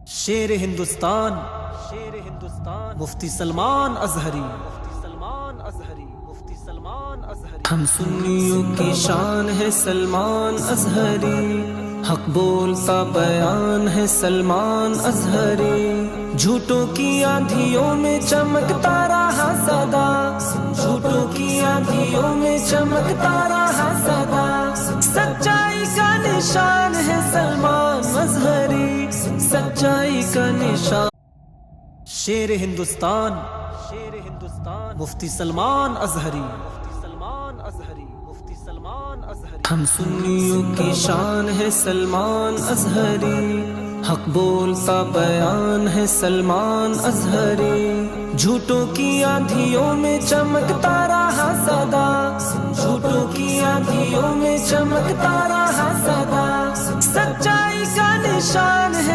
شیر ہندوستان مفتی سلمان اظہری ہم سنیوں کی شان ہے سلمان اظہری، حق بولتا بیان ہے سلمان اظہری، جھوٹوں کی آندھیوں میں چمکتا رہا سدا، جھوٹوں کی آندھیوں میں چمکتا رہا سدا، سچائی کا نشان ہے سلمان اظہری، سچائی کا نشان۔ شیر ہندوستان مفتی سلمان اظہری، ہم سنیوں کی شان ہے سلمان اظہری، حق بولتا بیان ہے سلمان اظہری، جھوٹوں کی آندھیوں میں چمکتا رہا سدا، جھوٹوں کی آندھیوں میں چمکتا رہا سدا، سچائی کا نشان ہے